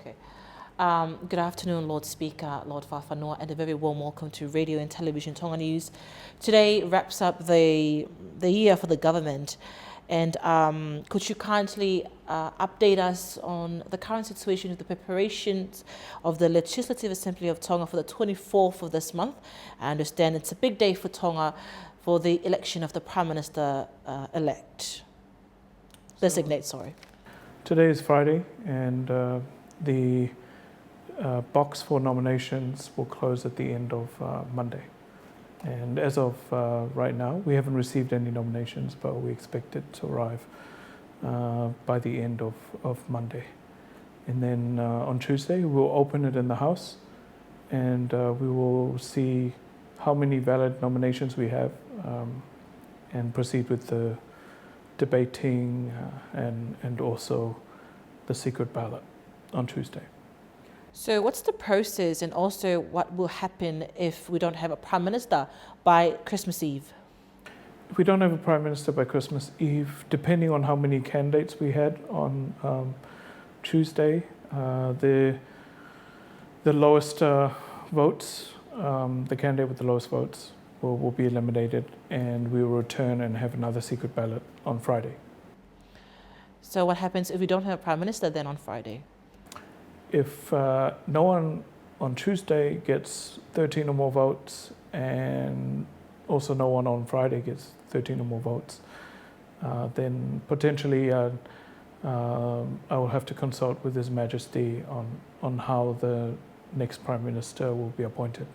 Okay. Good afternoon, Lord Speaker, Lord Fakafanua, and a very warm welcome to Radio and Television Tonga News. Today wraps up the year for the government, and could you kindly update us on the current situation of the preparations of the Legislative Assembly of Tonga for the 24th of this month? I understand it's a big day for Tonga for the election of the Prime Minister designate. Today is Friday, and the box for nominations will close at the end of Monday. And as of right now, we haven't received any nominations, but we expect it to arrive by the end of Monday. And then on Tuesday, we'll open it in the House, and we will see how many valid nominations we have and proceed with the debating and also the secret ballot on Tuesday. So what's the process, and also what will happen if we don't have a Prime Minister by Christmas Eve? If we don't have a Prime Minister by Christmas Eve, depending on how many candidates we had on Tuesday, the lowest votes, the candidate with the lowest votes will be eliminated, and we will return and have another secret ballot on Friday. So what happens if we don't have a Prime Minister then on Friday? If no one on Tuesday gets 13 or more votes, and also no one on Friday gets 13 or more votes, then potentially I will have to consult with His Majesty on how the next Prime Minister will be appointed.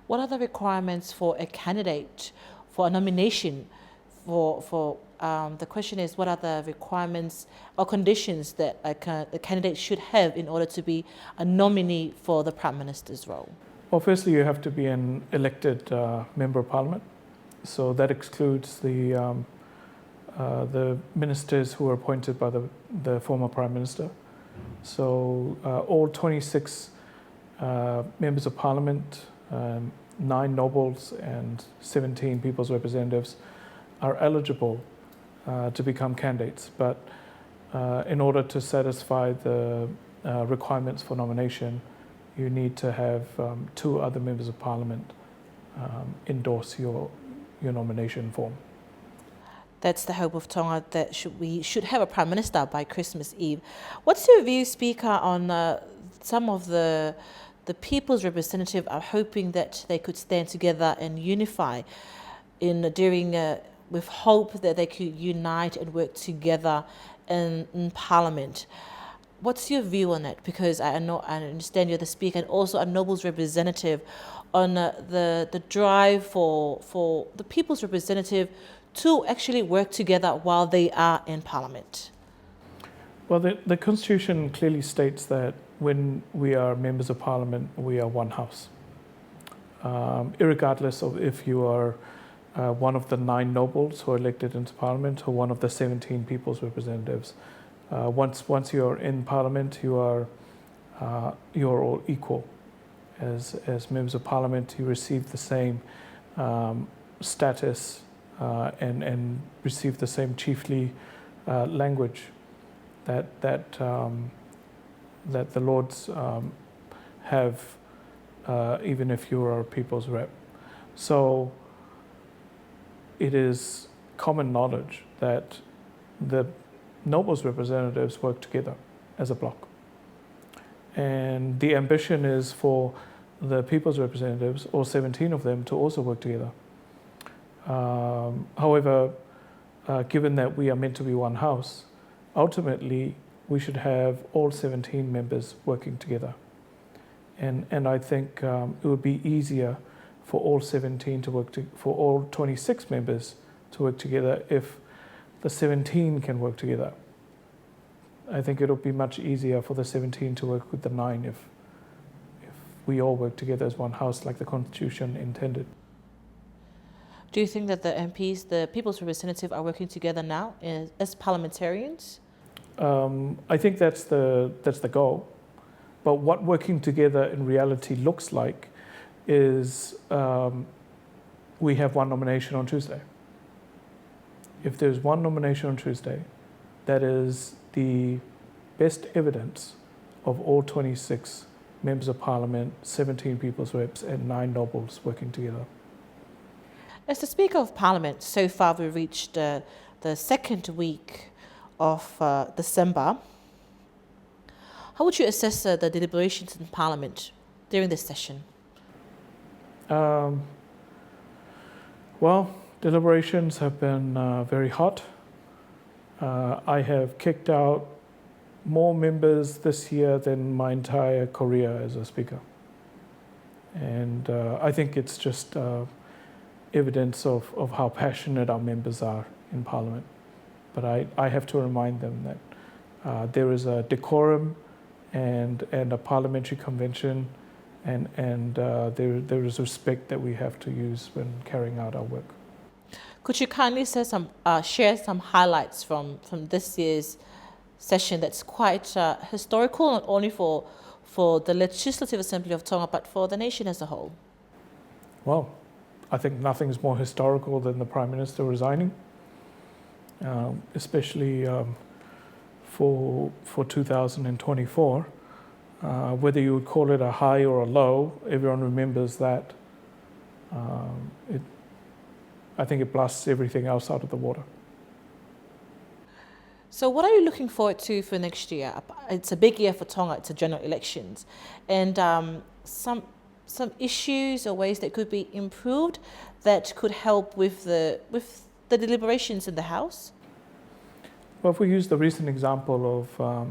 What are the requirements for a candidate for a nomination? The question is, what are the requirements or conditions that the candidate should have in order to be a nominee for the Prime Minister's role? Well, firstly, you have to be an elected Member of Parliament. So that excludes the ministers who are appointed by the former Prime Minister. So all 26 Members of Parliament, 9 nobles and 17 people's representatives are eligible to become candidates, but in order to satisfy the requirements for nomination, you need to have 2 other Members of Parliament endorse your nomination form. That's the hope of Tonga, that we should have a Prime Minister by Christmas Eve. What's your view, Speaker, on some of the people's representative are hoping that they could stand together and unify with hope that they could unite and work together in Parliament. What's your view on that? Because I understand you're the Speaker and also a Noble's representative on the drive for the people's representative to actually work together while they are in Parliament. Well, the Constitution clearly states that when we are Members of Parliament, we are one house. Irregardless of if you are one of the 9 nobles who are elected into Parliament or one of the 17 people's representatives. Once you are in Parliament, you are all equal. As Members of Parliament, you receive the same status and receive the same chiefly language that the Lords have, even if you are a people's rep. So it is common knowledge that the nobles' representatives work together as a bloc. And the ambition is for the people's representatives, all 17 of them, to also work together. However, given that we are meant to be one house, ultimately we should have all 17 members working together. And I think it would be easier for all 17 to work for all 26 members to work together if the 17 can work together. I think it'll be much easier for the 17 to work with the 9 if we all work together as one house like the Constitution intended. Do you think that the MPs, the people's representative, are working together now as parliamentarians? I think that's the goal. But what working together in reality looks like is we have one nomination on Tuesday. If there's one nomination on Tuesday, that is the best evidence of all 26 members of parliament, 17 people's reps, and 9 nobles working together. As the Speaker of Parliament, so far we've reached the second week of December. How would you assess the deliberations in Parliament during this session? Well, deliberations have been very hot. I have kicked out more members this year than my entire career as a speaker. And I think it's just evidence of how passionate our members are in Parliament. But I have to remind them that there is a decorum and a parliamentary convention, and there is respect that we have to use when carrying out our work. Could you kindly share some highlights from this year's session that's quite historical, not only for the Legislative Assembly of Tonga, but for the nation as a whole? Well, I think nothing's more historical than the Prime Minister resigning, especially for 2024. Whether you would call it a high or a low, everyone remembers that. I think it blasts everything else out of the water. So what are you looking forward to for next year? It's a big year for Tonga, it's a general elections. And some issues or ways that could be improved that could help with the deliberations in the House? Well, if we use the recent example of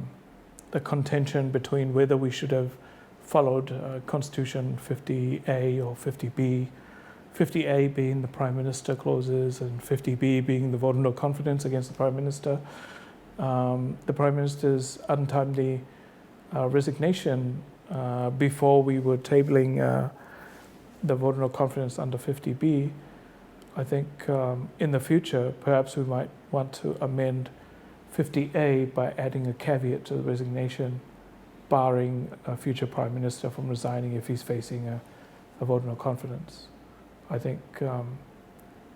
the contention between whether we should have followed Constitution 50A or 50B, 50A being the Prime Minister clauses and 50B being the vote of no confidence against the Prime Minister. The Prime Minister's untimely resignation before we were tabling the vote of no confidence under 50B, I think in the future perhaps we might want to amend 50A by adding a caveat to the resignation, barring a future Prime Minister from resigning if he's facing a vote of no confidence. I think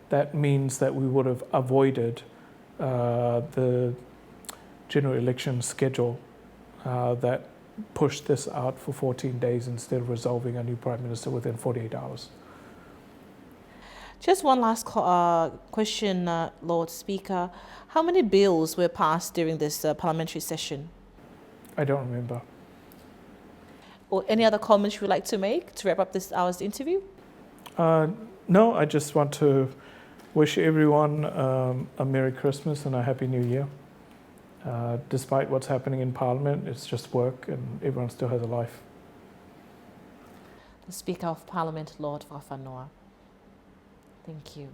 that means that we would have avoided the general election schedule that pushed this out for 14 days instead of resolving a new Prime Minister within 48 hours. Just one last question, Lord Speaker. How many bills were passed during this parliamentary session? I don't remember. Or any other comments you would like to make to wrap up this hour's interview? No, I just want to wish everyone a Merry Christmas and a Happy New Year. Despite what's happening in Parliament, it's just work and everyone still has a life. The Speaker of Parliament, Lord Fakafanua. Thank you.